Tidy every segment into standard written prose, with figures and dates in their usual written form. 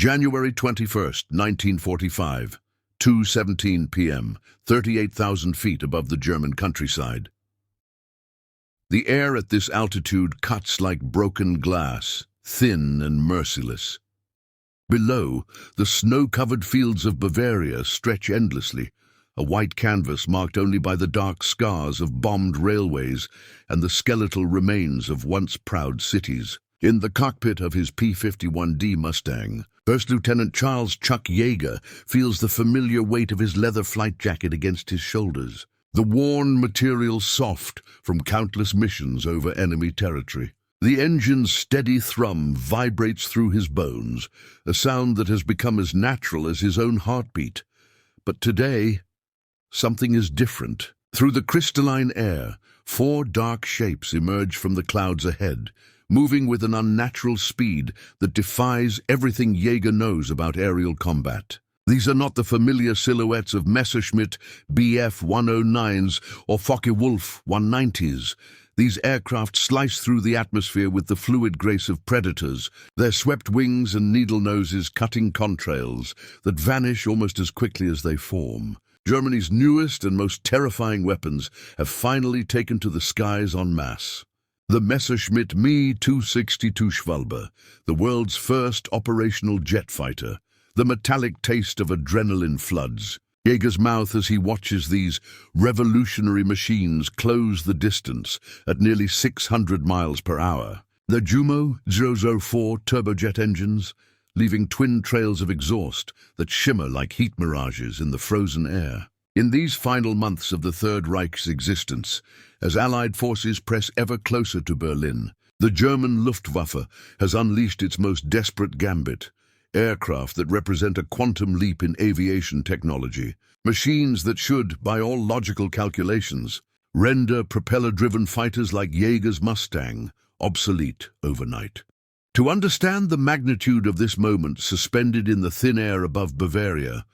January 21st, 1945, 2:17 p.m., 38,000 feet above the German countryside. The air at this altitude cuts like broken glass, thin and merciless. Below, the snow-covered fields of Bavaria stretch endlessly, a white canvas marked only by the dark scars of bombed railways and the skeletal remains of once proud cities. In the cockpit of his P-51D Mustang, First Lieutenant Charles Chuck Yeager feels the familiar weight of his leather flight jacket against his shoulders, the worn material soft from countless missions over enemy territory. The engine's steady thrum vibrates through his bones, a sound that has become as natural as his own heartbeat. But today, something is different. Through the crystalline air, 4 dark shapes emerge from the clouds ahead, moving with an unnatural speed that defies everything Yeager knows about aerial combat. These are not the familiar silhouettes of Messerschmitt Bf-109s or Focke-Wulf 190s. These aircraft slice through the atmosphere with the fluid grace of predators, their swept wings and needle noses cutting contrails that vanish almost as quickly as they form. Germany's newest and most terrifying weapons have finally taken to the skies en masse. The Messerschmitt Me 262 Schwalbe, the world's first operational jet fighter, the metallic taste of adrenaline floods. Yeager's mouth as he watches these revolutionary machines close the distance at nearly 600 miles per hour. The Jumo 004 turbojet engines, leaving twin trails of exhaust that shimmer like heat mirages in the frozen air. In these final months of the Third Reich's existence, as Allied forces press ever closer to Berlin, the German Luftwaffe has unleashed its most desperate gambit, aircraft that represent a quantum leap in aviation technology, machines that should, by all logical calculations, render propeller-driven fighters like Yeager's Mustang obsolete overnight. To understand the magnitude of this moment suspended in the thin air above Bavaria,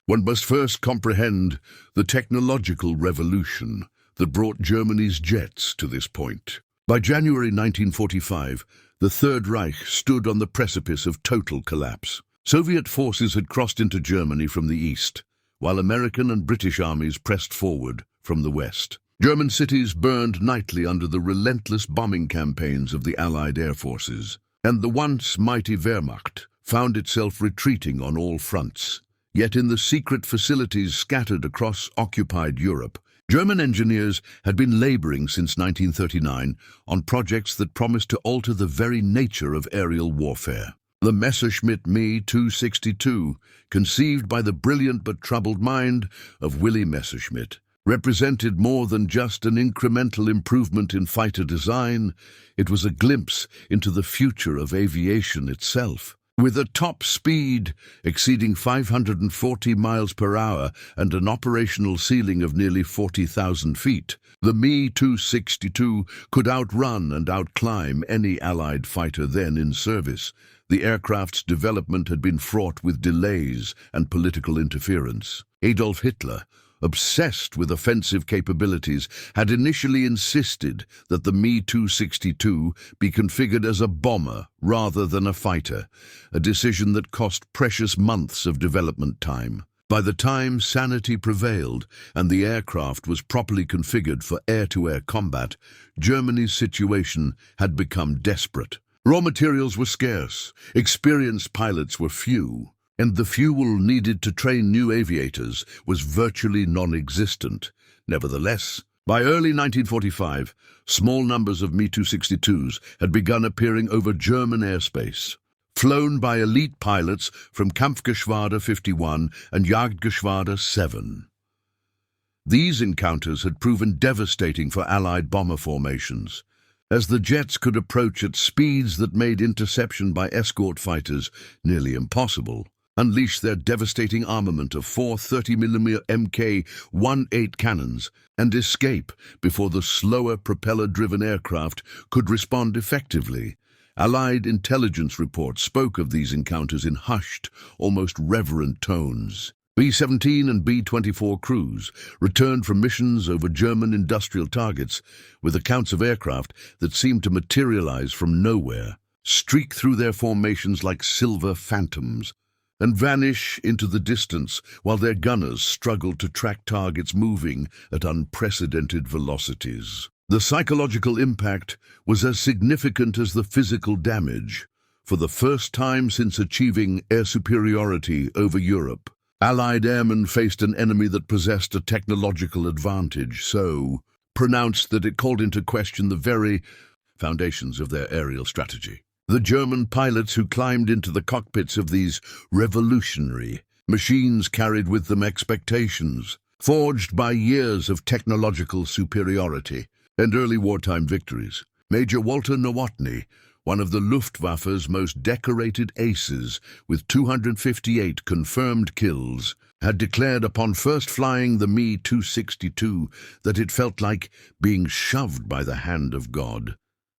one must first comprehend the technological revolution that brought Germany's jets to this point. By January 1945, the Third Reich stood on the precipice of total collapse. Soviet forces had crossed into Germany from the east, while American and British armies pressed forward from the west. German cities burned nightly under the relentless bombing campaigns of the Allied air forces, and the once mighty Wehrmacht found itself retreating on all fronts. Yet in the secret facilities scattered across occupied Europe, German engineers had been laboring since 1939 on projects that promised to alter the very nature of aerial warfare. The Messerschmitt Me 262, conceived by the brilliant but troubled mind of Willy Messerschmitt, represented more than just an incremental improvement in fighter design. It was a glimpse into the future of aviation itself. With a top speed exceeding 540 miles per hour and an operational ceiling of nearly 40,000 feet, the Me 262 could outrun and outclimb any Allied fighter then in service. The aircraft's development had been fraught with delays and political interference. Adolf Hitler, obsessed with offensive capabilities, had initially insisted that the Me 262 be configured as a bomber rather than a fighter, a decision that cost precious months of development time. By the time sanity prevailed and the aircraft was properly configured for air-to-air combat, Germany's situation had become desperate. Raw materials were scarce, experienced pilots were few, and the fuel needed to train new aviators was virtually non-existent. Nevertheless, by early 1945, small numbers of Me 262s had begun appearing over German airspace, flown by elite pilots from Kampfgeschwader 51 and Jagdgeschwader 7. These encounters had proven devastating for Allied bomber formations, as the jets could approach at speeds that made interception by escort fighters nearly impossible. Unleash their devastating armament of 4 30mm Mk-18 cannons and escape before the slower propeller-driven aircraft could respond effectively. Allied intelligence reports spoke of these encounters in hushed, almost reverent tones. B-17 and B-24 crews returned from missions over German industrial targets with accounts of aircraft that seemed to materialize from nowhere. streak through their formations like silver phantoms, and vanish into the distance while their gunners struggled to track targets moving at unprecedented velocities. The psychological impact was as significant as the physical damage. For the first time since achieving air superiority over Europe, Allied airmen faced an enemy that possessed a technological advantage so pronounced that it called into question the very foundations of their aerial strategy. The German pilots who climbed into the cockpits of these revolutionary machines carried with them expectations, forged by years of technological superiority and early wartime victories. Major Walter Nowotny, one of the Luftwaffe's most decorated aces with 258 confirmed kills, had declared upon first flying the Me-262 that it felt like being shoved by the hand of God.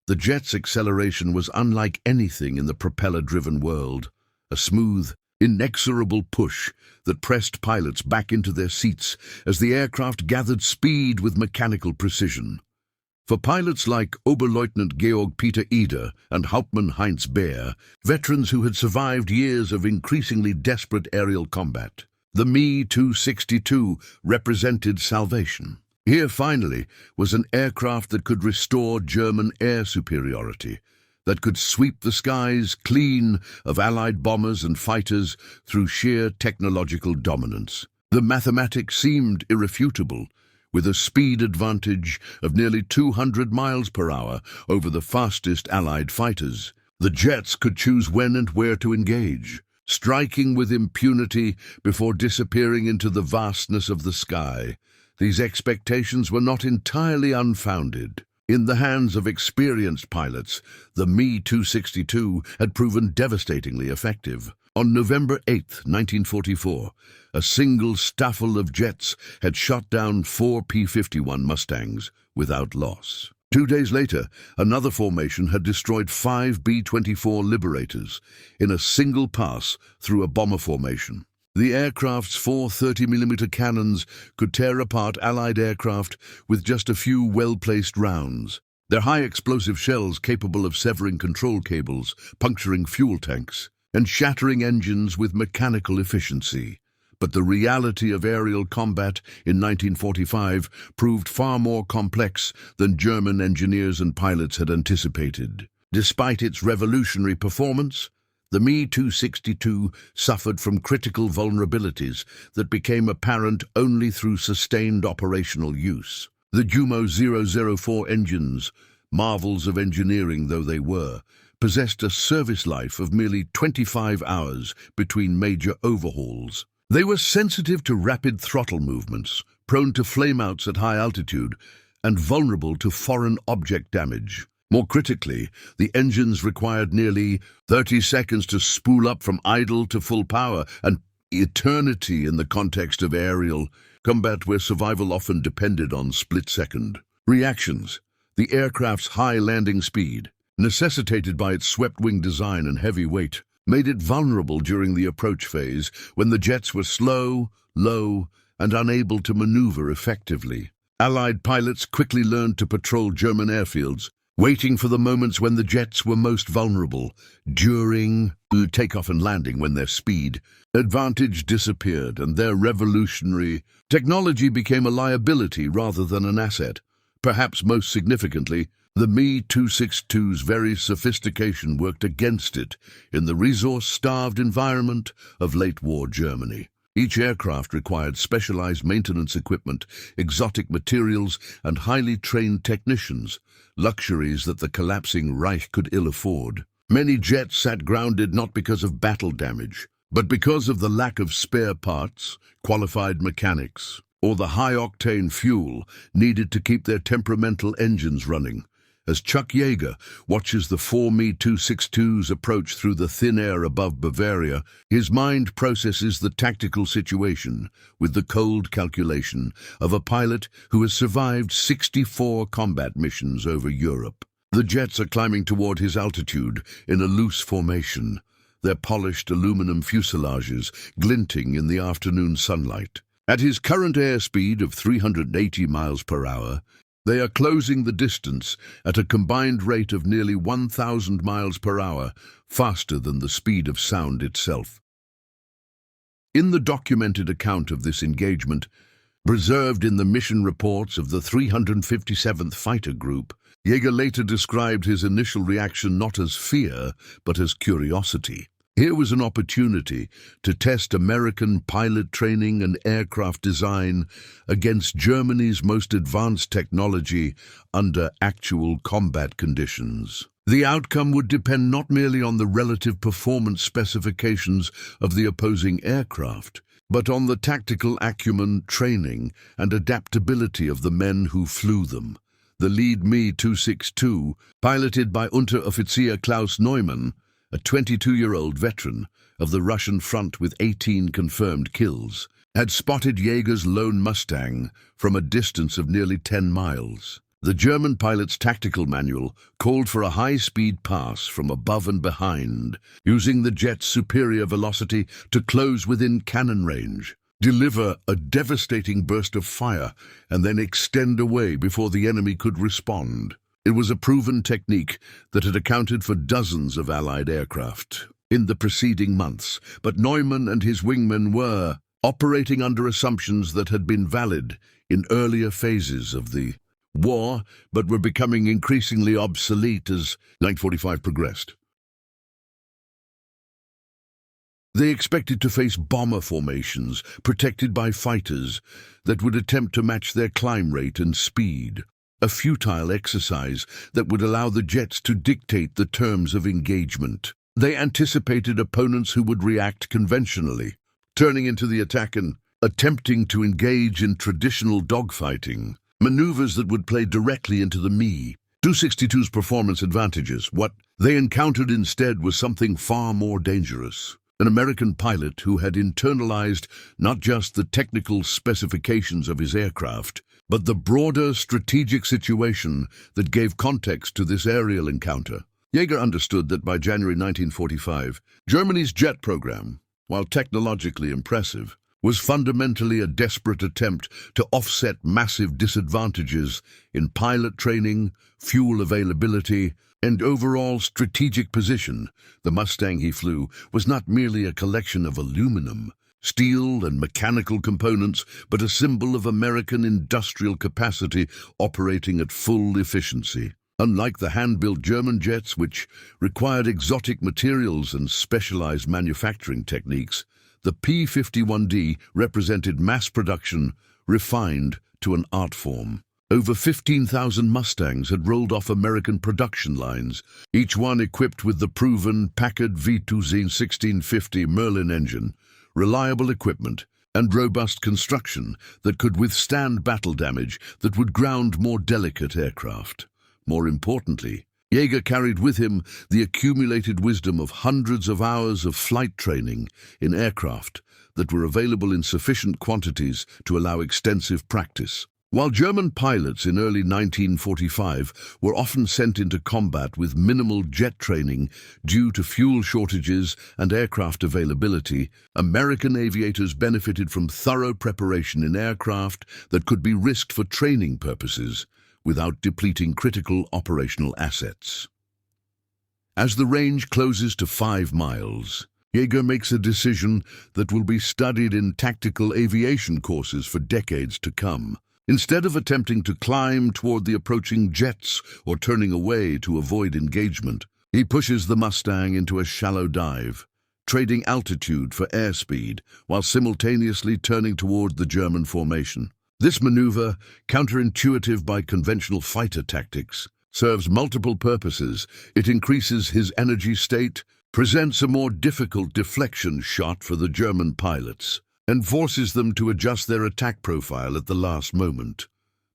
The jet's acceleration was unlike anything in the propeller-driven world, a smooth, inexorable push that pressed pilots back into their seats as the aircraft gathered speed with mechanical precision. For pilots like Oberleutnant Georg Peter Eder and Hauptmann Heinz Beer, veterans who had survived years of increasingly desperate aerial combat, the Me-262 represented salvation. Here, finally, was an aircraft that could restore German air superiority, that could sweep the skies clean of Allied bombers and fighters through sheer technological dominance. The mathematics seemed irrefutable, with a speed advantage of nearly 200 miles per hour over the fastest Allied fighters. The jets could choose when and where to engage, striking with impunity before disappearing into the vastness of the sky. These expectations were not entirely unfounded. In the hands of experienced pilots, the Me-262 had proven devastatingly effective. On November 8, 1944, a single staffel of jets had shot down 4 P-51 Mustangs without loss. 2 days later, another formation had destroyed 5 B-24 Liberators in a single pass through a bomber formation. The aircraft's 4 30mm cannons could tear apart Allied aircraft with just a few well-placed rounds, their high-explosive shells capable of severing control cables, puncturing fuel tanks, and shattering engines with mechanical efficiency. But the reality of aerial combat in 1945 proved far more complex than German engineers and pilots had anticipated. Despite its revolutionary performance, the Me-262 suffered from critical vulnerabilities that became apparent only through sustained operational use. The Jumo 004 engines, marvels of engineering though they were, possessed a service life of merely 25 hours between major overhauls. They were sensitive to rapid throttle movements, prone to flameouts at high altitude, and vulnerable to foreign object damage. More critically, the engines required nearly 30 seconds to spool up from idle to full power, an eternity in the context of aerial combat where survival often depended on split-second reactions. The aircraft's high landing speed, necessitated by its swept-wing design and heavy weight, made it vulnerable during the approach phase when the jets were slow, low, and unable to maneuver effectively. Allied pilots quickly learned to patrol German airfields, waiting for the moments when the jets were most vulnerable, during takeoff and landing when their speed advantage disappeared and their revolutionary technology became a liability rather than an asset. Perhaps most significantly, the Me-262's very sophistication worked against it in the resource-starved environment of late-war Germany. Each aircraft required specialized maintenance equipment, exotic materials, and highly trained technicians, luxuries that the collapsing Reich could ill afford. Many jets sat grounded not because of battle damage, but because of the lack of spare parts, qualified mechanics, or the high-octane fuel needed to keep their temperamental engines running. As Chuck Yeager watches the 4 Me-262s approach through the thin air above Bavaria, his mind processes the tactical situation with the cold calculation of a pilot who has survived 64 combat missions over Europe. The jets are climbing toward his altitude in a loose formation, their polished aluminum fuselages glinting in the afternoon sunlight. At his current airspeed of 380 miles per hour, They are closing the distance at a combined rate of nearly 1,000 miles per hour, faster than the speed of sound itself. In the documented account of this engagement, preserved in the mission reports of the 357th Fighter Group, Yeager later described his initial reaction not as fear, but as curiosity. Here was an opportunity to test American pilot training and aircraft design against Germany's most advanced technology under actual combat conditions. The outcome would depend not merely on the relative performance specifications of the opposing aircraft, but on the tactical acumen, training, and adaptability of the men who flew them. The lead Me-262, piloted by Unteroffizier Klaus Neumann, a 22-year-old veteran of the Russian front with 18 confirmed kills, had spotted Yeager's lone Mustang from a distance of nearly 10 miles. The German pilot's tactical manual called for a high-speed pass from above and behind, using the jet's superior velocity to close within cannon range, deliver a devastating burst of fire, and then extend away before the enemy could respond. It was a proven technique that had accounted for dozens of Allied aircraft in the preceding months, but Neumann and his wingmen were operating under assumptions that had been valid in earlier phases of the war, but were becoming increasingly obsolete as 1945 progressed. They expected to face bomber formations protected by fighters that would attempt to match their climb rate and speed, a futile exercise that would allow the jets to dictate the terms of engagement. They anticipated opponents who would react conventionally, turning into the attack and attempting to engage in traditional dogfighting, maneuvers that would play directly into the Me-262's performance advantages. What they encountered instead was something far more dangerous. An American pilot who had internalized not just the technical specifications of his aircraft, but the broader strategic situation that gave context to this aerial encounter. Yeager understood that by January 1945, Germany's jet program, while technologically impressive, was fundamentally a desperate attempt to offset massive disadvantages in pilot training, fuel availability, and overall strategic position. The Mustang he flew was not merely a collection of aluminum, steel, and mechanical components, but a symbol of American industrial capacity operating at full efficiency. Unlike the hand-built German jets, which required exotic materials and specialized manufacturing techniques, the P-51D represented mass production refined to an art form. Over 15,000 Mustangs had rolled off American production lines, each one equipped with the proven Packard V2Z 1650 Merlin engine, reliable equipment, and robust construction that could withstand battle damage that would ground more delicate aircraft. More importantly, Yeager carried with him the accumulated wisdom of hundreds of hours of flight training in aircraft that were available in sufficient quantities to allow extensive practice. While German pilots in early 1945 were often sent into combat with minimal jet training due to fuel shortages and aircraft availability, American aviators benefited from thorough preparation in aircraft that could be risked for training purposes without depleting critical operational assets. As the range closes to 5 miles, Yeager makes a decision that will be studied in tactical aviation courses for decades to come. Instead of attempting to climb toward the approaching jets or turning away to avoid engagement, he pushes the Mustang into a shallow dive, trading altitude for airspeed while simultaneously turning toward the German formation. This maneuver, counterintuitive by conventional fighter tactics, serves multiple purposes. It increases his energy state, presents a more difficult deflection shot for the German pilots, and forces them to adjust their attack profile at the last moment.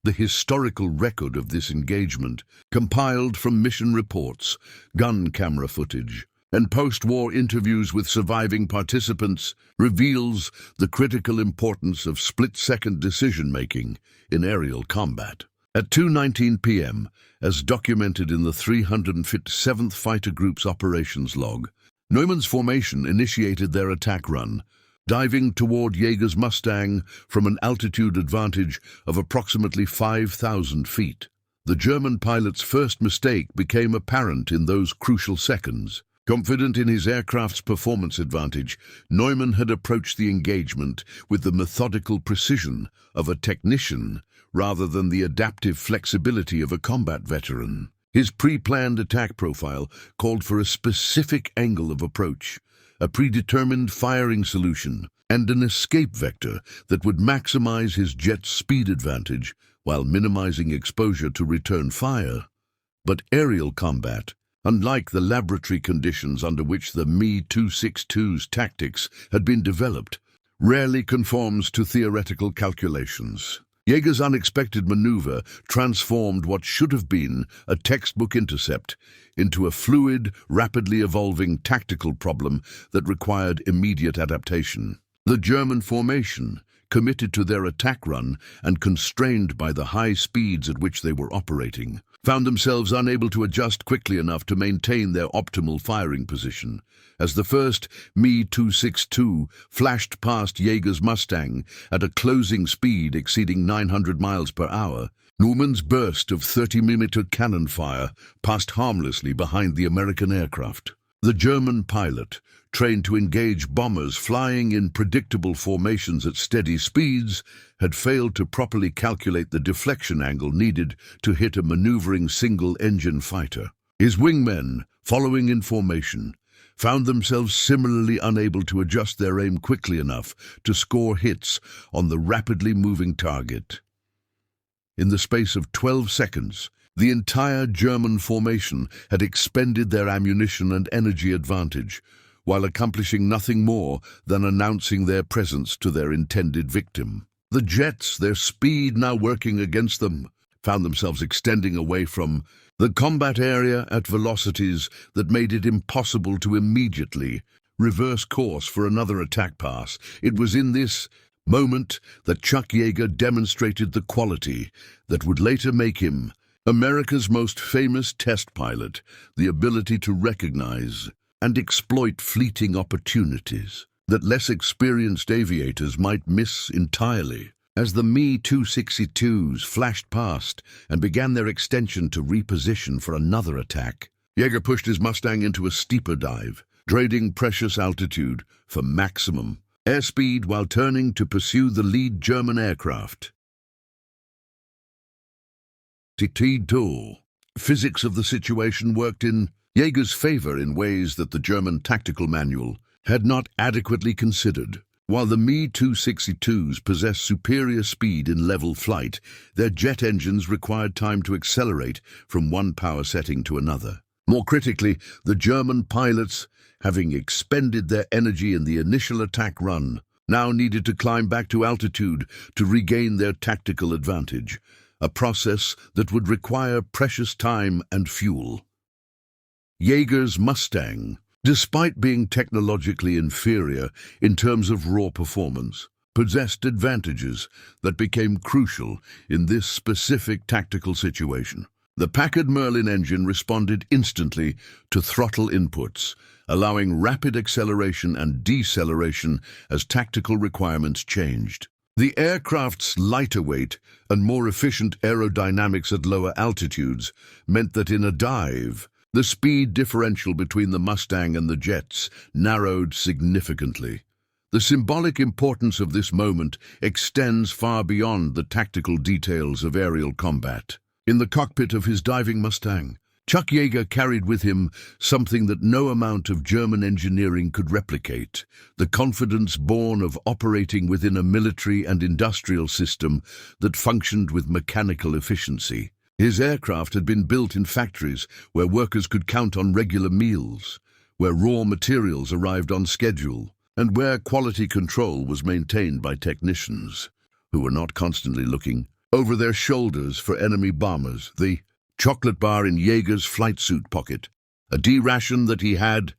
The historical record of this engagement, compiled from mission reports, gun camera footage, and post-war interviews with surviving participants, reveals the critical importance of split-second decision-making in aerial combat. At 2:19 p.m., as documented in the 357th Fighter Group's operations log, Neumann's formation initiated their attack run, diving toward Jaeger's Mustang from an altitude advantage of approximately 5,000 feet. The German pilot's first mistake became apparent in those crucial seconds. Confident in his aircraft's performance advantage, Neumann had approached the engagement with the methodical precision of a technician rather than the adaptive flexibility of a combat veteran. His pre-planned attack profile called for a specific angle of approach, a predetermined firing solution, and an escape vector that would maximize his jet's speed advantage while minimizing exposure to return fire. But aerial combat, unlike the laboratory conditions under which the Me-262's tactics had been developed, rarely conforms to theoretical calculations. Jaeger's unexpected maneuver transformed what should have been a textbook intercept into a fluid, rapidly evolving tactical problem that required immediate adaptation. The German formation, committed to their attack run and constrained by the high speeds at which they were operating, found themselves unable to adjust quickly enough to maintain their optimal firing position. As the first Me-262 flashed past Jaeger's Mustang at a closing speed exceeding 900 miles per hour, Neumann's burst of 30mm cannon fire passed harmlessly behind the American aircraft. The German pilot, trained to engage bombers flying in predictable formations at steady speeds, had failed to properly calculate the deflection angle needed to hit a maneuvering single-engine fighter. His wingmen, following in formation, found themselves similarly unable to adjust their aim quickly enough to score hits on the rapidly moving target. In the space of 12 seconds, the entire German formation had expended their ammunition and energy advantage, while accomplishing nothing more than announcing their presence to their intended victim. The jets, their speed now working against them, found themselves extending away from the combat area at velocities that made it impossible to immediately reverse course for another attack pass. It was in this moment that Chuck Yeager demonstrated the quality that would later make him America's most famous test pilot, the ability to recognize and exploit fleeting opportunities that less experienced aviators might miss entirely. As the Me-262s flashed past and began their extension to reposition for another attack, Yeager pushed his Mustang into a steeper dive, trading precious altitude for maximum airspeed while turning to pursue the lead German aircraft. T2. Physics of the situation worked in Yeager's favor in ways that the German tactical manual had not adequately considered. While the Me-262s possessed superior speed in level flight, their jet engines required time to accelerate from one power setting to another. More critically, the German pilots, having expended their energy in the initial attack run, now needed to climb back to altitude to regain their tactical advantage, a process that would require precious time and fuel. Yeager's Mustang, despite being technologically inferior in terms of raw performance, possessed advantages that became crucial in this specific tactical situation. The Packard Merlin engine responded instantly to throttle inputs, allowing rapid acceleration and deceleration as tactical requirements changed. The aircraft's lighter weight and more efficient aerodynamics at lower altitudes meant that in a dive, the speed differential between the Mustang and the jets narrowed significantly. The symbolic importance of this moment extends far beyond the tactical details of aerial combat. In the cockpit of his diving Mustang, Chuck Yeager carried with him something that no amount of German engineering could replicate: the confidence born of operating within a military and industrial system that functioned with mechanical efficiency. His aircraft had been built in factories where workers could count on regular meals, where raw materials arrived on schedule, and where quality control was maintained by technicians who were not constantly looking over their shoulders for enemy bombers. The chocolate bar in Yeager's flight suit pocket, a D-ration that he had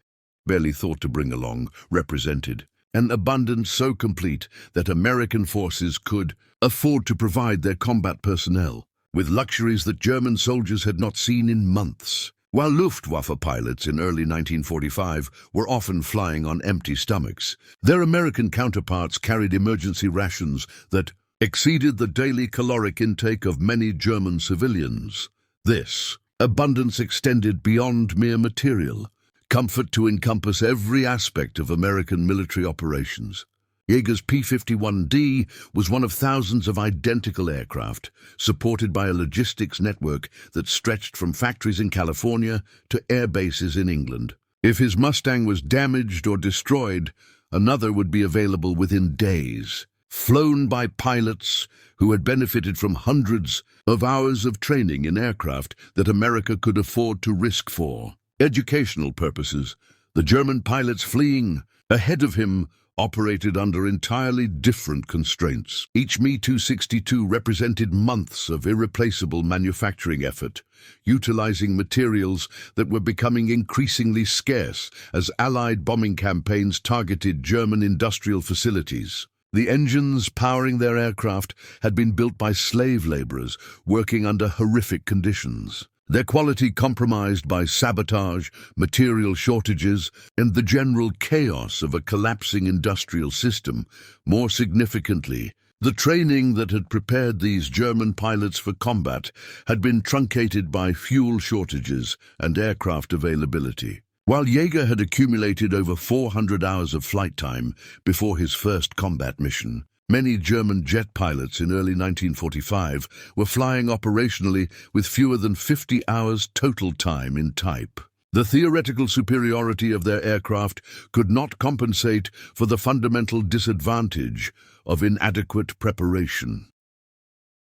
barely thought to bring along, represented an abundance so complete that American forces could afford to provide their combat personnel with luxuries that German soldiers had not seen in months. While Luftwaffe pilots in early 1945 were often flying on empty stomachs, their American counterparts carried emergency rations that exceeded the daily caloric intake of many German civilians. This abundance extended beyond mere material comfort to encompass every aspect of American military operations. Yeager's P-51D was one of thousands of identical aircraft, supported by a logistics network that stretched from factories in California to air bases in England. If his Mustang was damaged or destroyed, another would be available within days, flown by pilots who had benefited from hundreds of hours of training in aircraft that America could afford to risk for educational purposes. The German pilots fleeing ahead of him operated under entirely different constraints. Each Me-262 represented months of irreplaceable manufacturing effort, utilizing materials that were becoming increasingly scarce as Allied bombing campaigns targeted German industrial facilities. The engines powering their aircraft had been built by slave laborers working under horrific conditions, their quality compromised by sabotage, material shortages, and the general chaos of a collapsing industrial system. More significantly, the training that had prepared these German pilots for combat had been truncated by fuel shortages and aircraft availability. While Yeager had accumulated over 400 hours of flight time before his first combat mission, many German jet pilots in early 1945 were flying operationally with fewer than 50 hours total time in type. The theoretical superiority of their aircraft could not compensate for the fundamental disadvantage of inadequate preparation.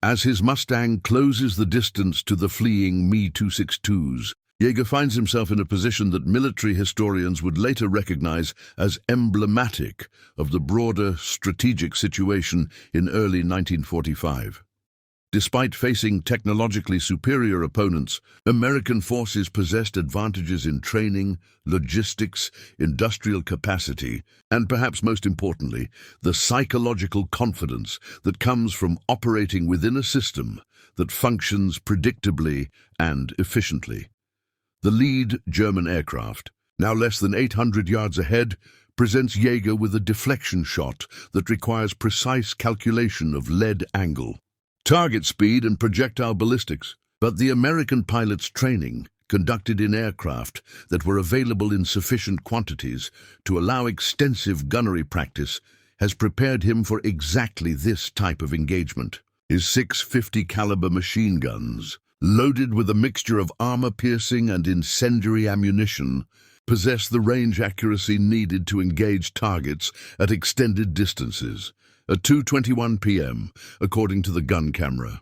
As his Mustang closes the distance to the fleeing Me-262s, Yeager finds himself in a position that military historians would later recognize as emblematic of the broader strategic situation in early 1945. Despite facing technologically superior opponents, American forces possessed advantages in training, logistics, industrial capacity, and perhaps most importantly, the psychological confidence that comes from operating within a system that functions predictably and efficiently. The lead German aircraft, now less than 800 yards ahead, presents Yeager with a deflection shot that requires precise calculation of lead angle, target speed, and projectile ballistics. But the American pilot's training, conducted in aircraft that were available in sufficient quantities to allow extensive gunnery practice, has prepared him for exactly this type of engagement. His 650 caliber machine guns, loaded with a mixture of armor-piercing and incendiary ammunition, possess the range accuracy needed to engage targets at extended distances. At 2:21 p.m., according to the gun camera.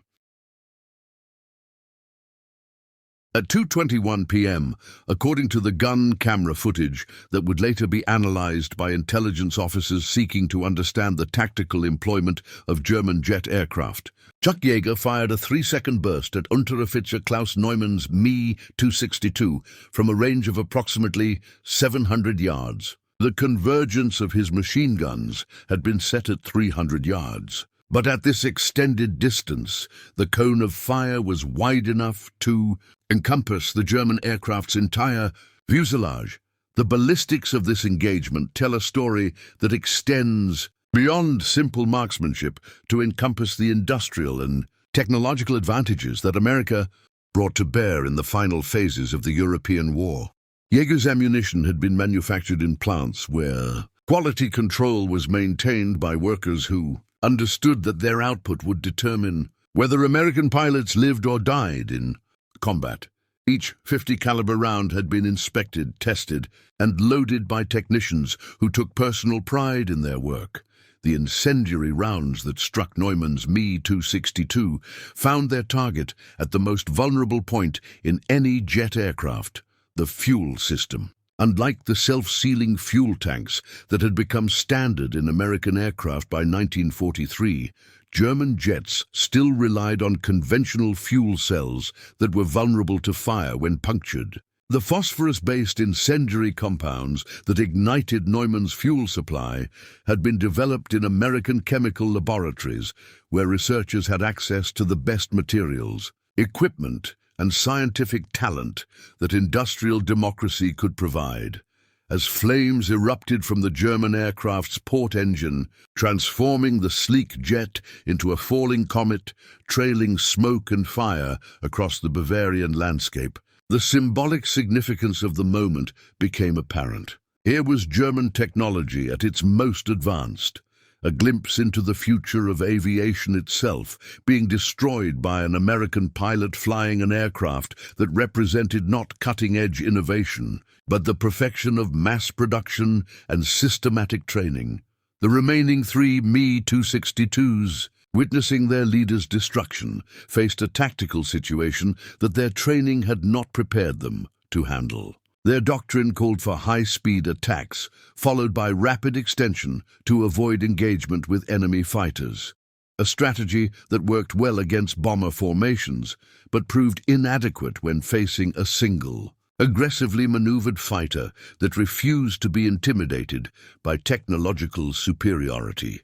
At 2:21 p.m., according to the gun camera footage that would later be analyzed by intelligence officers seeking to understand the tactical employment of German jet aircraft, Chuck Yeager fired a 3-second burst at Unteroffizier Klaus Neumann's Me-262 from a range of approximately 700 yards. The convergence of his machine guns had been set at 300 yards. But at this extended distance, the cone of fire was wide enough to encompass the German aircraft's entire fuselage. The ballistics of this engagement tell a story that extends beyond simple marksmanship to encompass the industrial and technological advantages that America brought to bear in the final phases of the European War. Yeager's ammunition had been manufactured in plants where quality control was maintained by workers who understood that their output would determine whether American pilots lived or died in combat. Each .50 caliber round had been inspected, tested, and loaded by technicians who took personal pride in their work. The incendiary rounds that struck Neumann's Me-262 found their target at the most vulnerable point in any jet aircraft, the fuel system. Unlike the self-sealing fuel tanks that had become standard in American aircraft by 1943, German jets still relied on conventional fuel cells that were vulnerable to fire when punctured. The phosphorus-based incendiary compounds that ignited Neumann's fuel supply had been developed in American chemical laboratories where researchers had access to the best materials, equipment, and scientific talent that industrial democracy could provide. As flames erupted from the German aircraft's port engine, transforming the sleek jet into a falling comet, trailing smoke and fire across the Bavarian landscape, the symbolic significance of the moment became apparent. Here was German technology at its most advanced, a glimpse into the future of aviation itself, being destroyed by an American pilot flying an aircraft that represented not cutting-edge innovation, but the perfection of mass production and systematic training. The remaining three Me-262s, witnessing their leader's destruction, faced a tactical situation that their training had not prepared them to handle. Their doctrine called for high-speed attacks, followed by rapid extension to avoid engagement with enemy fighters. A strategy that worked well against bomber formations, but proved inadequate when facing a single, aggressively maneuvered fighter that refused to be intimidated by technological superiority.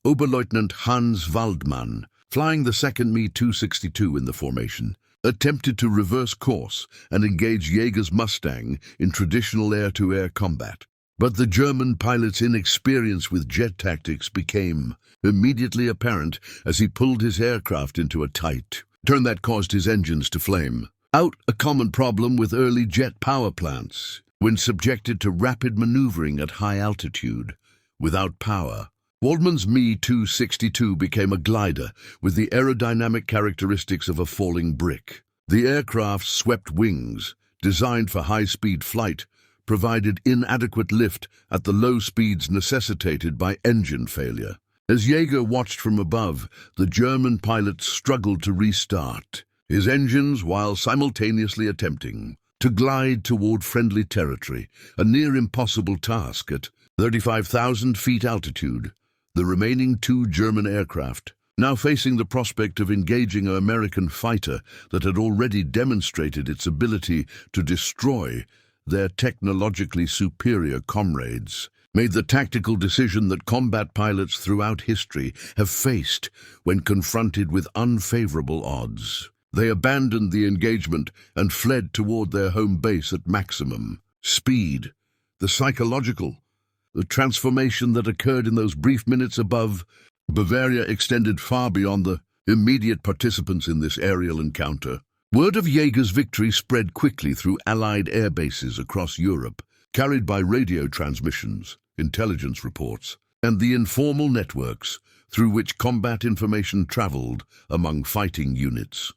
Oberleutnant Hans Waldmann, flying the second Me-262 in the formation, attempted to reverse course and engage Jaeger's Mustang in traditional air-to-air combat. But the German pilot's inexperience with jet tactics became immediately apparent as he pulled his aircraft into a tight turn that caused his engines to flame out, a common problem with early jet power plants when subjected to rapid maneuvering at high altitude. Without power, Waldmann's Me-262 became a glider with the aerodynamic characteristics of a falling brick. The aircraft's swept wings, designed for high-speed flight, provided inadequate lift at the low speeds necessitated by engine failure. As Jaeger watched from above, the German pilot struggled to restart his engines while simultaneously attempting to glide toward friendly territory, a near impossible task at 35,000 feet altitude. The remaining two German aircraft, now facing the prospect of engaging an American fighter that had already demonstrated its ability to destroy their technologically superior comrades, made the tactical decision that combat pilots throughout history have faced when confronted with unfavorable odds. They abandoned the engagement and fled toward their home base at maximum speed. The transformation that occurred in those brief minutes above Bavaria extended far beyond the immediate participants in this aerial encounter. Word of Jaeger's victory spread quickly through Allied air bases across Europe, carried by radio transmissions, intelligence reports, and the informal networks through which combat information traveled among fighting units.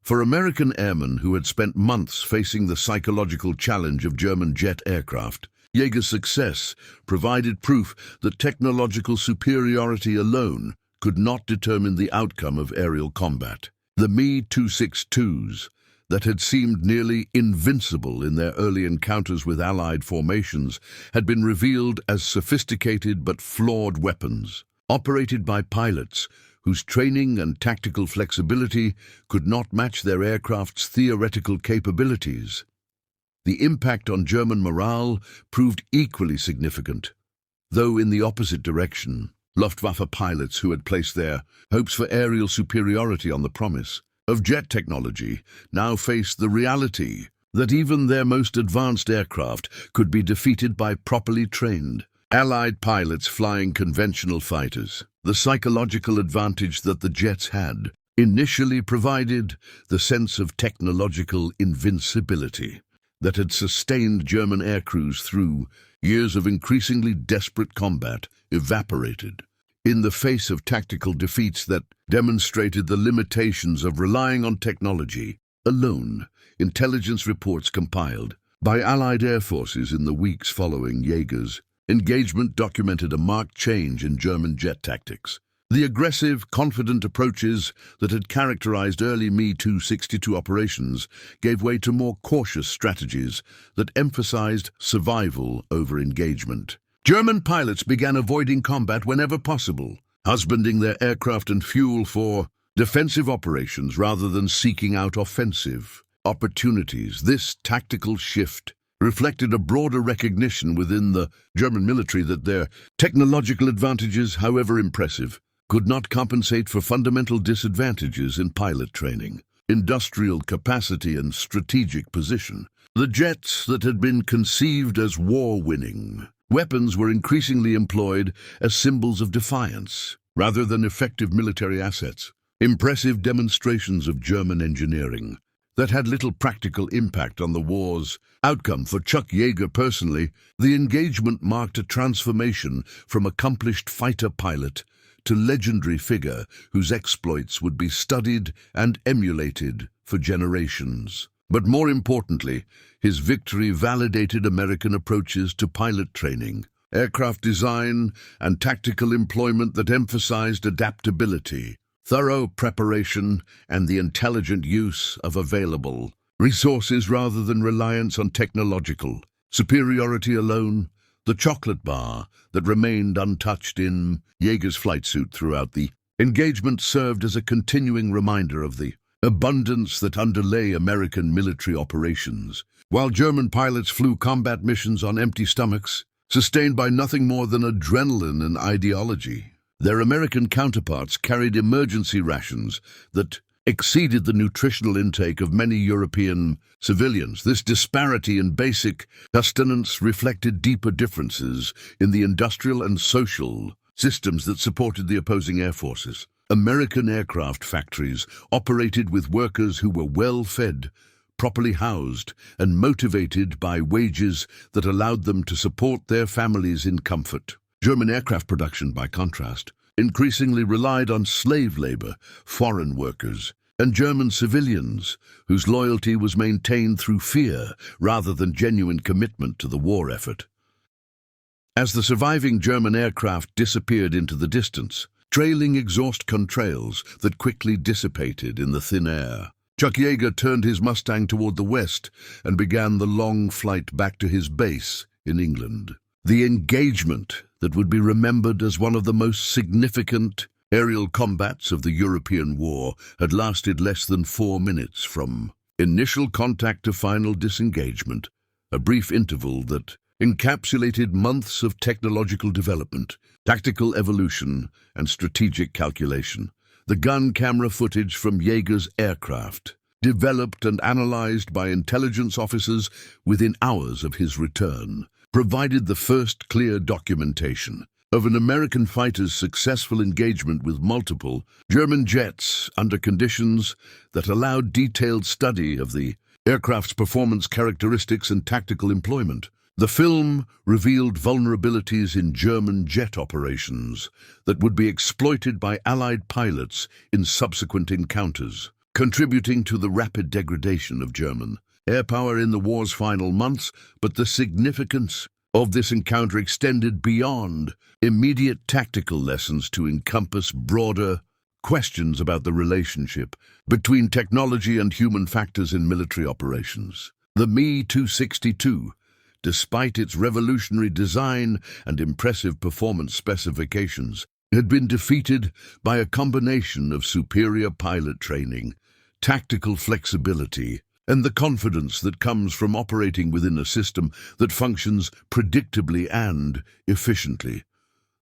For American airmen who had spent months facing the psychological challenge of German jet aircraft, Jaeger's success provided proof that technological superiority alone could not determine the outcome of aerial combat. The Me-262s, that had seemed nearly invincible in their early encounters with Allied formations, had been revealed as sophisticated but flawed weapons, operated by pilots whose training and tactical flexibility could not match their aircraft's theoretical capabilities. The impact on German morale proved equally significant, though in the opposite direction. Luftwaffe pilots who had placed their hopes for aerial superiority on the promise of jet technology now faced the reality that even their most advanced aircraft could be defeated by properly trained Allied pilots flying conventional fighters. The psychological advantage that the jets had initially provided the sense of technological invincibility that had sustained German aircrews through years of increasingly desperate combat evaporated in the face of tactical defeats that demonstrated the limitations of relying on technology alone. Intelligence reports compiled by Allied air forces in the weeks following Jaeger's engagement documented a marked change in German jet tactics. The aggressive, confident approaches that had characterized early Me-262 operations gave way to more cautious strategies that emphasized survival over engagement. German pilots began avoiding combat whenever possible, husbanding their aircraft and fuel for defensive operations rather than seeking out offensive opportunities. This tactical shift reflected a broader recognition within the German military that their technological advantages, however impressive, could not compensate for fundamental disadvantages in pilot training. industrial capacity and strategic position. The jets that had been conceived as war-winning weapons were increasingly employed as symbols of defiance, rather than effective military assets. Impressive demonstrations of German engineering that had little practical impact on the war's outcome. For Chuck Yeager personally, the engagement marked a transformation from accomplished fighter pilot to legendary figure whose exploits would be studied and emulated for generations. But more importantly, his victory validated American approaches to pilot training, aircraft design, and tactical employment that emphasized adaptability, thorough preparation, and the intelligent use of available resources rather than reliance on technological superiority alone. The chocolate bar that remained untouched in Yeager's flight suit throughout the engagement served as a continuing reminder of the abundance that underlay American military operations. While German pilots flew combat missions on empty stomachs, sustained by nothing more than adrenaline and ideology, their American counterparts carried emergency rations that exceeded the nutritional intake of many European civilians. This disparity in basic sustenance reflected deeper differences in the industrial and social systems that supported the opposing air forces. American aircraft factories operated with workers who were well-fed, properly housed, and motivated by wages that allowed them to support their families in comfort. German aircraft production, by contrast, increasingly relied on slave labor, foreign workers, and German civilians, whose loyalty was maintained through fear rather than genuine commitment to the war effort. As the surviving German aircraft disappeared into the distance, trailing exhaust contrails that quickly dissipated in the thin air, Chuck Yeager turned his Mustang toward the west and began the long flight back to his base in England. The engagement that would be remembered as one of the most significant aerial combats of the European War had lasted less than 4 minutes from initial contact to final disengagement, a brief interval that encapsulated months of technological development, tactical evolution, and strategic calculation. The gun camera footage from Yeager's aircraft, developed and analyzed by intelligence officers within hours of his return, provided the first clear documentation of an American fighter's successful engagement with multiple German jets under conditions that allowed detailed study of the aircraft's performance characteristics and tactical employment. The film revealed vulnerabilities in German jet operations that would be exploited by Allied pilots in subsequent encounters, contributing to the rapid degradation of German air power in the war's final months. But the significance of this encounter extended beyond immediate tactical lessons to encompass broader questions about the relationship between technology and human factors in military operations. The Me-262, despite its revolutionary design and impressive performance specifications, had been defeated by a combination of superior pilot training, tactical flexibility, and the confidence that comes from operating within a system that functions predictably and efficiently.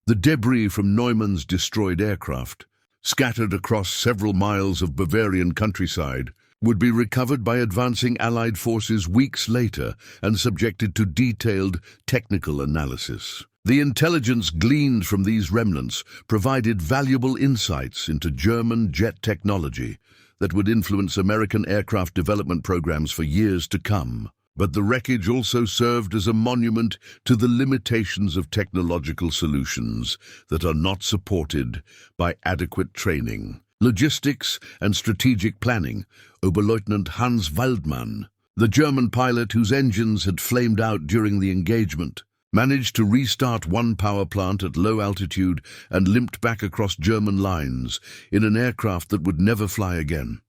The debris from Neumann's destroyed aircraft, scattered across several miles of Bavarian countryside, would be recovered by advancing Allied forces weeks later and subjected to detailed technical analysis. The intelligence gleaned from these remnants provided valuable insights into German jet technology that would influence American aircraft development programs for years to come. But the wreckage also served as a monument to the limitations of technological solutions that are not supported by adequate training, logistics, and strategic planning. Oberleutnant Hans Waldmann, the German pilot whose engines had flamed out during the engagement, managed to restart one power plant at low altitude and limped back across German lines in an aircraft that would never fly again.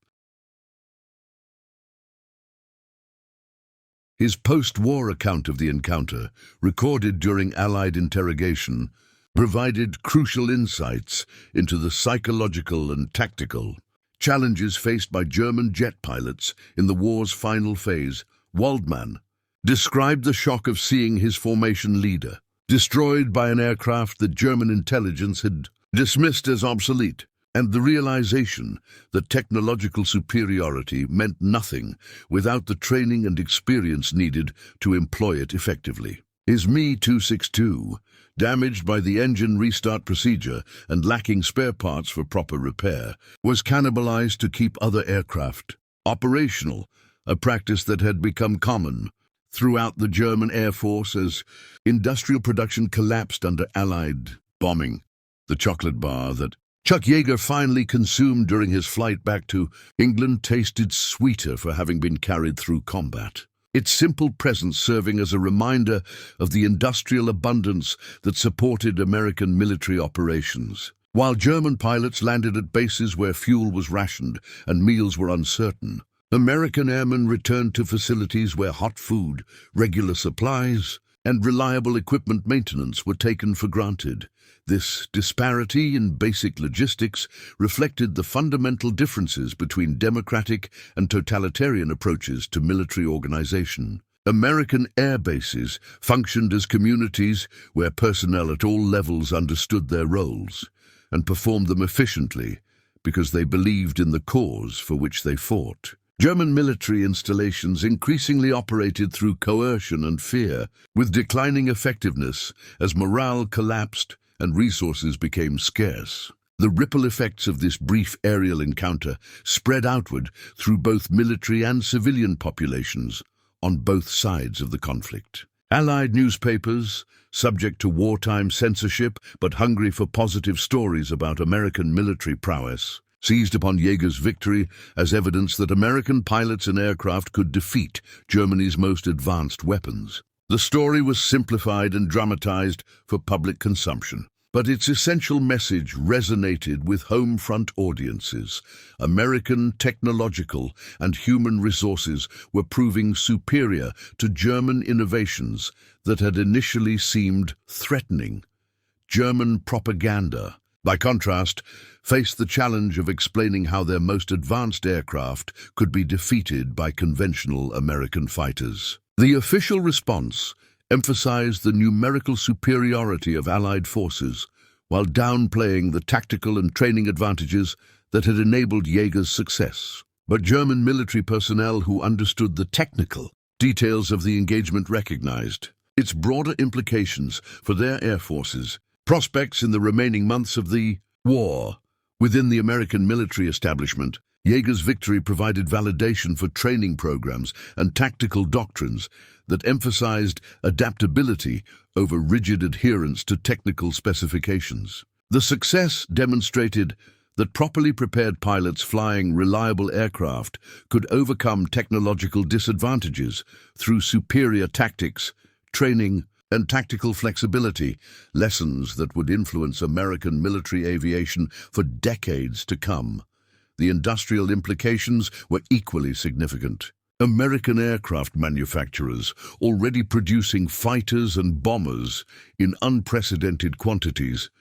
His post-war account of the encounter, recorded during Allied interrogation, provided crucial insights into the psychological and tactical challenges faced by German jet pilots in the war's final phase. Waldmann described the shock of seeing his formation leader destroyed by an aircraft that German intelligence had dismissed as obsolete. and the realization that technological superiority meant nothing without the training and experience needed to employ it effectively. His Me-262, damaged by the engine restart procedure and lacking spare parts for proper repair, was cannibalized to keep other aircraft operational, a practice that had become common throughout the German Air Force as industrial production collapsed under Allied bombing. The chocolate bar that Chuck Yeager finally consumed during his flight back to England tasted sweeter for having been carried through combat. Its simple presence serving as a reminder of the industrial abundance that supported American military operations. While German pilots landed at bases where fuel was rationed and meals were uncertain, American airmen returned to facilities where hot food, regular supplies, and reliable equipment maintenance were taken for granted. This disparity in basic logistics reflected the fundamental differences between democratic and totalitarian approaches to military organization. American air bases functioned as communities where personnel at all levels understood their roles and performed them efficiently because they believed in the cause for which they fought. German military installations increasingly operated through coercion and fear, with declining effectiveness as morale collapsed and resources became scarce. The ripple effects of this brief aerial encounter spread outward through both military and civilian populations on both sides of the conflict. Allied newspapers, subject to wartime censorship but hungry for positive stories about American military prowess, seized upon Yeager's victory as evidence that American pilots and aircraft could defeat Germany's most advanced weapons. The story was simplified and dramatized for public consumption, but its essential message resonated with home front audiences. American technological and human resources were proving superior to German innovations that had initially seemed threatening. German propaganda, by contrast, faced the challenge of explaining how their most advanced aircraft could be defeated by conventional American fighters. The official response emphasized the numerical superiority of Allied forces, while downplaying the tactical and training advantages that had enabled Yeager's success. But German military personnel who understood the technical details of the engagement recognized its broader implications for their air forces. Prospects in the remaining months of the war. Within the American military establishment, Yeager's victory provided validation for training programs and tactical doctrines that emphasized adaptability over rigid adherence to technical specifications. The success demonstrated that properly prepared pilots flying reliable aircraft could overcome technological disadvantages through superior tactics, training, and tactical flexibility, lessons that would influence American military aviation for decades to come. The industrial implications were equally significant. American aircraft manufacturers, already producing fighters and bombers in unprecedented quantities,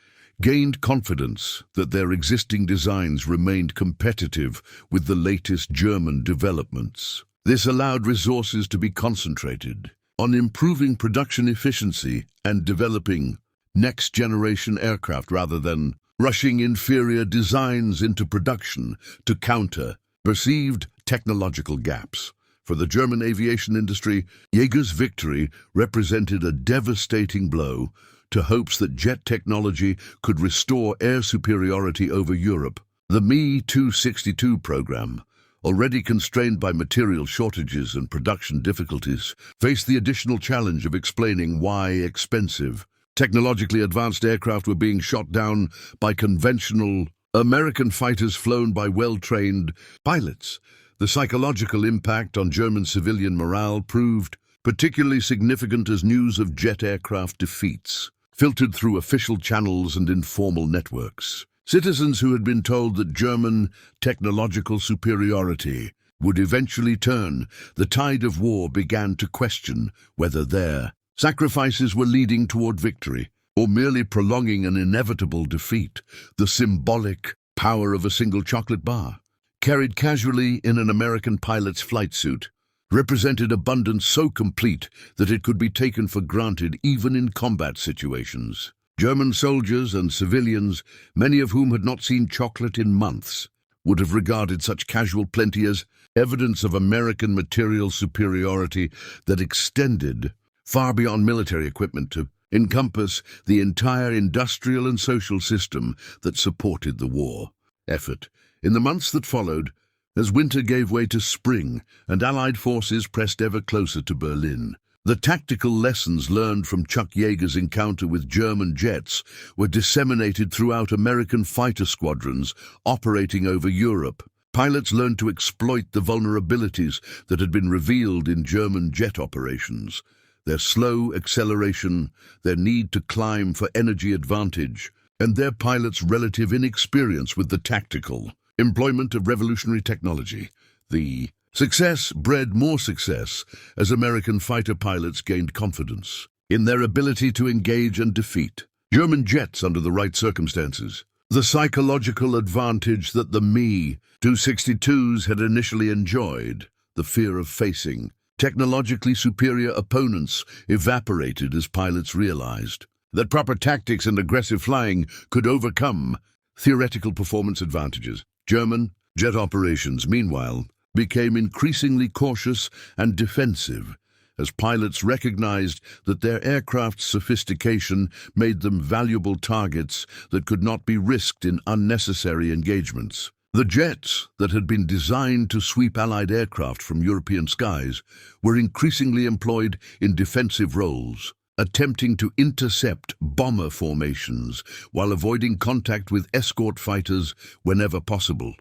gained confidence that their existing designs remained competitive with the latest German developments. This allowed resources to be concentrated on improving production efficiency and developing next-generation aircraft rather than rushing inferior designs into production to counter perceived technological gaps. For the German aviation industry, Yeager's victory represented a devastating blow to hopes that jet technology could restore air superiority over Europe. The Me-262 program, already constrained by material shortages and production difficulties, faced the additional challenge of explaining why expensive, technologically advanced aircraft were being shot down by conventional American fighters flown by well-trained pilots. The psychological impact on German civilian morale proved particularly significant as news of jet aircraft defeats filtered through official channels and informal networks. Citizens who had been told that German technological superiority would eventually turn the tide of war began to question whether their sacrifices were leading toward victory or merely prolonging an inevitable defeat. The symbolic power of a single chocolate bar, carried casually in an American pilot's flight suit, represented abundance so complete that it could be taken for granted even in combat situations. German soldiers and civilians, many of whom had not seen chocolate in months, would have regarded such casual plenty as evidence of American material superiority that extended far beyond military equipment to encompass the entire industrial and social system that supported the war effort. In the months that followed, as winter gave way to spring and Allied forces pressed ever closer to Berlin, the tactical lessons learned from Chuck Yeager's encounter with German jets were disseminated throughout American fighter squadrons operating over Europe. Pilots learned to exploit the vulnerabilities that had been revealed in German jet operations. Their slow acceleration, their need to climb for energy advantage, and their pilots' relative inexperience with the tactical employment of revolutionary technology. The success bred more success as American fighter pilots gained confidence in their ability to engage and defeat German jets under the right circumstances. The psychological advantage that the Me-262s had initially enjoyed, the fear of facing technologically superior opponents, evaporated as pilots realized that proper tactics and aggressive flying could overcome theoretical performance advantages. German jet operations, meanwhile, became increasingly cautious and defensive as pilots recognized that their aircraft's sophistication made them valuable targets that could not be risked in unnecessary engagements. The jets that had been designed to sweep Allied aircraft from European skies were increasingly employed in defensive roles, attempting to intercept bomber formations while avoiding contact with escort fighters whenever possible.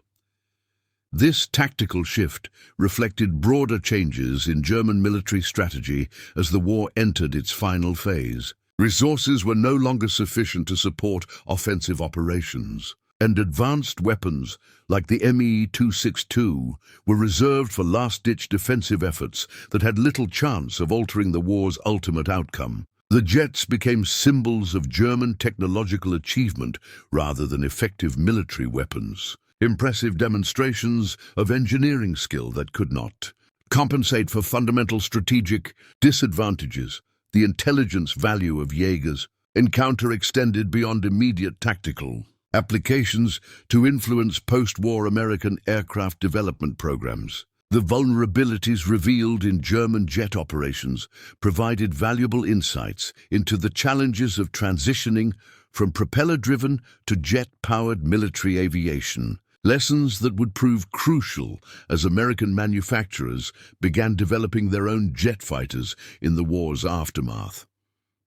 This tactical shift reflected broader changes in German military strategy as the war entered its final phase. Resources were no longer sufficient to support offensive operations, and advanced weapons like the Me-262 were reserved for last-ditch defensive efforts that had little chance of altering the war's ultimate outcome. The jets became symbols of German technological achievement rather than effective military weapons. Impressive demonstrations of engineering skill that could not compensate for fundamental strategic disadvantages. The intelligence value of Yeager's encounter extended beyond immediate tactical applications to influence post-war American aircraft development programs. The vulnerabilities revealed in German jet operations provided valuable insights into the challenges of transitioning from propeller-driven to jet-powered military aviation. Lessons that would prove crucial as American manufacturers began developing their own jet fighters in the war's aftermath.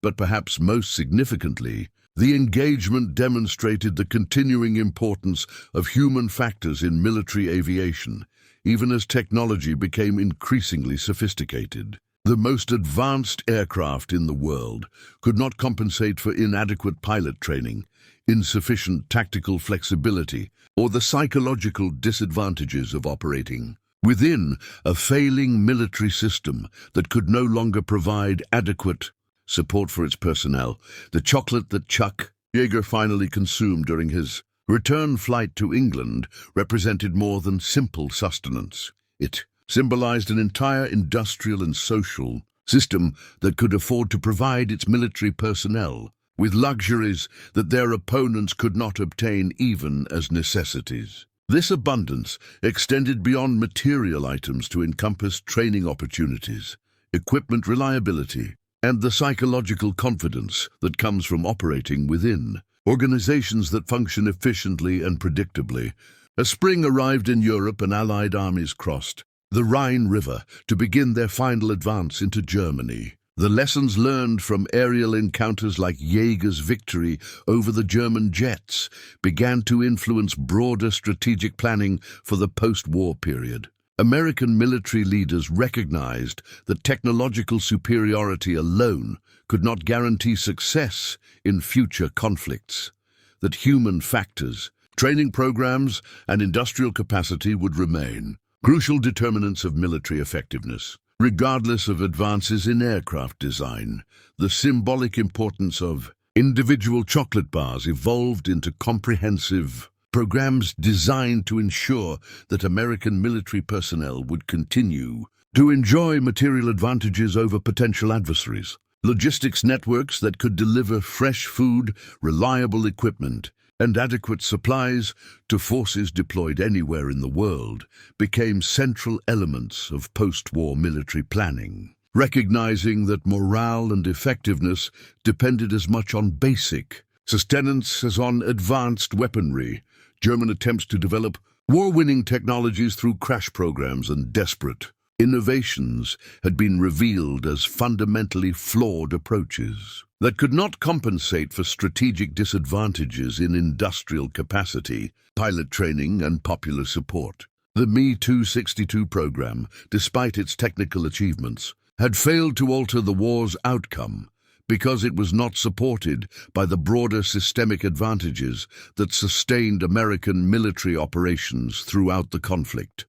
But perhaps most significantly, the engagement demonstrated the continuing importance of human factors in military aviation, even as technology became increasingly sophisticated. The most advanced aircraft in the world could not compensate for inadequate pilot training, insufficient tactical flexibility, or the psychological disadvantages of operating within a failing military system that could no longer provide adequate support for its personnel. The chocolate that Chuck Yeager finally consumed during his return flight to England represented more than simple sustenance. It symbolized an entire industrial and social system that could afford to provide its military personnel with luxuries that their opponents could not obtain even as necessities. This abundance extended beyond material items to encompass training opportunities, equipment reliability, and the psychological confidence that comes from operating within organizations that function efficiently and predictably. As spring arrived in Europe and Allied armies crossed the Rhine River to begin their final advance into Germany, the lessons learned from aerial encounters like Yeager's victory over the German jets began to influence broader strategic planning for the post-war period. American military leaders recognized that technological superiority alone could not guarantee success in future conflicts, that human factors, training programs, and industrial capacity would remain crucial determinants of military effectiveness. Regardless of advances in aircraft design, the symbolic importance of individual chocolate bars evolved into comprehensive programs designed to ensure that American military personnel would continue to enjoy material advantages over potential adversaries. logistics networks that could deliver fresh food, reliable equipment, and adequate supplies to forces deployed anywhere in the world became central elements of post-war military planning, recognizing that morale and effectiveness depended as much on basic sustenance as on advanced weaponry. German attempts to develop war-winning technologies through crash programs and desperate innovations had been revealed as fundamentally flawed approaches that could not compensate for strategic disadvantages in industrial capacity, pilot training, and popular support. The Me-262 program, despite its technical achievements, had failed to alter the war's outcome because it was not supported by the broader systemic advantages that sustained American military operations throughout the conflict.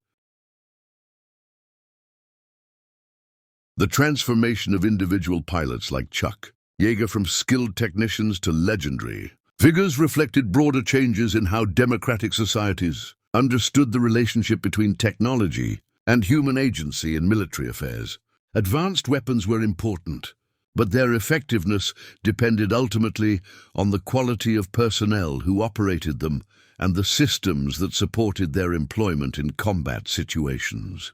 The transformation of individual pilots like Chuck Yeager from skilled technicians to legendary figures reflected broader changes in how democratic societies understood the relationship between technology and human agency in military affairs. Advanced weapons were important, but their effectiveness depended ultimately on the quality of personnel who operated them and the systems that supported their employment in combat situations.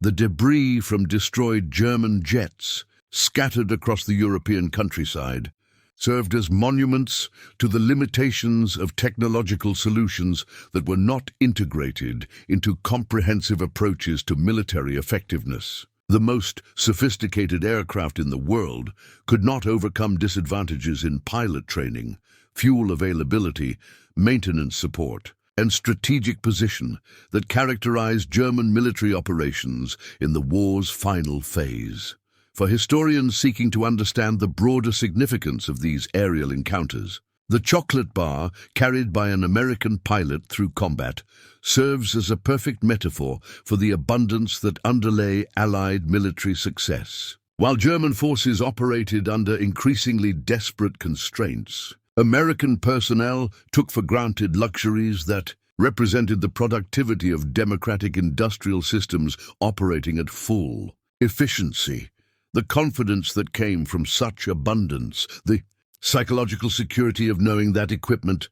The debris from destroyed German jets scattered across the European countryside served as monuments to the limitations of technological solutions that were not integrated into comprehensive approaches to military effectiveness. The most sophisticated aircraft in the world could not overcome disadvantages in pilot training, fuel availability, maintenance support, and strategic position that characterized German military operations in the war's final phase. For historians seeking to understand the broader significance of these aerial encounters, the chocolate bar carried by an American pilot through combat serves as a perfect metaphor for the abundance that underlay Allied military success. While German forces operated under increasingly desperate constraints, American personnel took for granted luxuries that represented the productivity of democratic industrial systems operating at full efficiency. The confidence that came from such abundance, the psychological security of knowing that equipment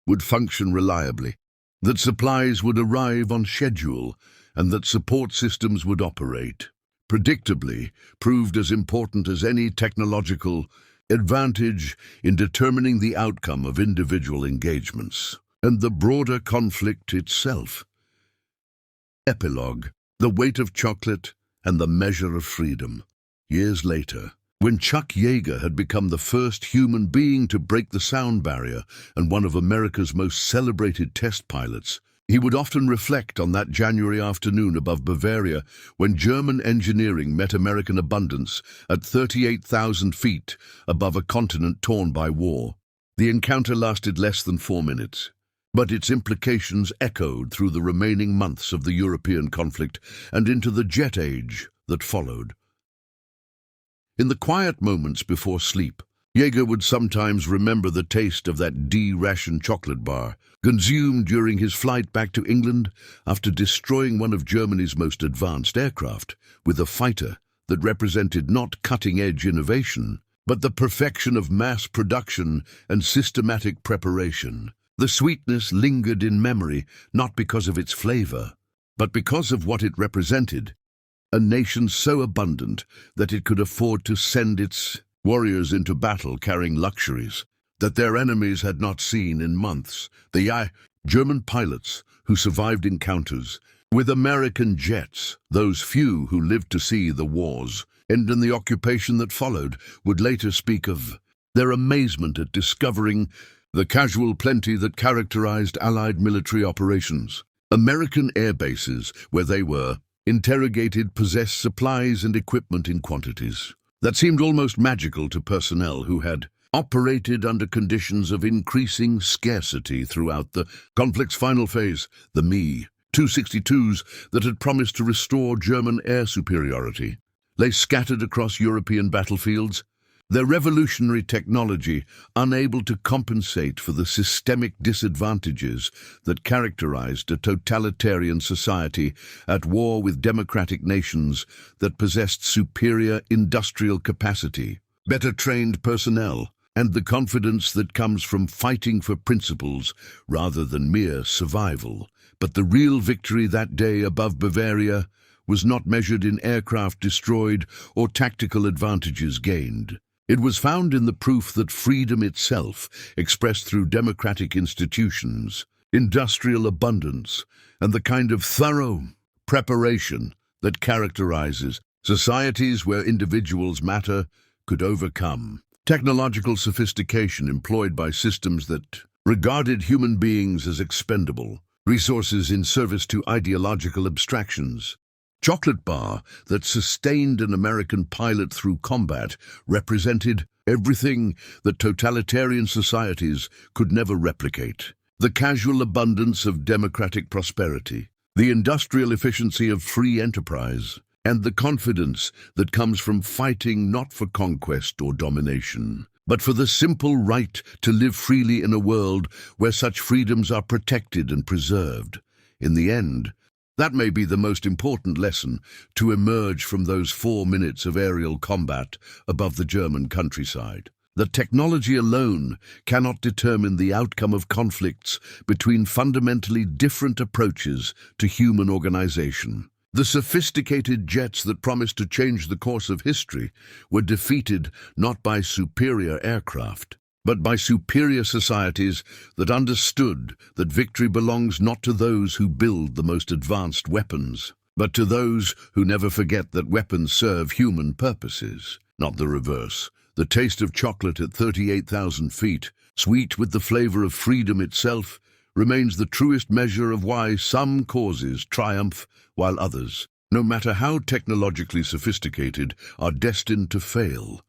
would function reliably, that supplies would arrive on schedule, and that support systems would operate predictably, proved as important as any technological advantage in determining the outcome of individual engagements and the broader conflict itself. Epilogue: The Weight of Chocolate and the Measure of Freedom. Years later, when Chuck Yeager had become the first human being to break the sound barrier and one of America's most celebrated test pilots, he would often reflect on that January afternoon above Bavaria when German engineering met American abundance at 38,000 feet above a continent torn by war. The encounter lasted less than 4 minutes, but its implications echoed through the remaining months of the European conflict and into the jet age that followed. In the quiet moments before sleep, Yeager would sometimes remember the taste of that D-ration chocolate bar, consumed during his flight back to England after destroying one of Germany's most advanced aircraft with a fighter that represented not cutting-edge innovation, but the perfection of mass production and systematic preparation. The sweetness lingered in memory not because of its flavor, but because of what it represented. A nation so abundant that it could afford to send its warriors into battle carrying luxuries that their enemies had not seen in months. The German pilots who survived encounters with American jets, those few who lived to see the wars end and the occupation that followed, would later speak of their amazement at discovering the casual plenty that characterized Allied military operations. American air bases, where they were interrogated, possessed supplies and equipment in quantities that seemed almost magical to personnel who had operated under conditions of increasing scarcity throughout the conflict's final phase. The Me-262s that had promised to restore German air superiority lay scattered across European battlefields, their revolutionary technology unable to compensate for the systemic disadvantages that characterized a totalitarian society at war with democratic nations that possessed superior industrial capacity. better trained personnel, and the confidence that comes from fighting for principles rather than mere survival. But the real victory that day above Bavaria was not measured in aircraft destroyed or tactical advantages gained. It was found in the proof that freedom itself, expressed through democratic institutions, industrial abundance, and the kind of thorough preparation that characterizes societies where individuals matter, could overcome technological sophistication employed by systems that regarded human beings as expendable resources in service to ideological abstractions. Chocolate bar that sustained an American pilot through combat represented everything that totalitarian societies could never replicate. The casual abundance of democratic prosperity, the industrial efficiency of free enterprise, and the confidence that comes from fighting not for conquest or domination, but for the simple right to live freely in a world where such freedoms are protected and preserved. In the end, that may be the most important lesson to emerge from those 4 minutes of aerial combat above the German countryside. That technology alone cannot determine the outcome of conflicts between fundamentally different approaches to human organization. The sophisticated jets that promised to change the course of history were defeated not by superior aircraft, but by superior societies that understood that victory belongs not to those who build the most advanced weapons, but to those who never forget that weapons serve human purposes, not the reverse. The taste of chocolate at 38,000 feet, sweet with the flavor of freedom itself, remains the truest measure of why some causes triumph while others, no matter how technologically sophisticated, are destined to fail.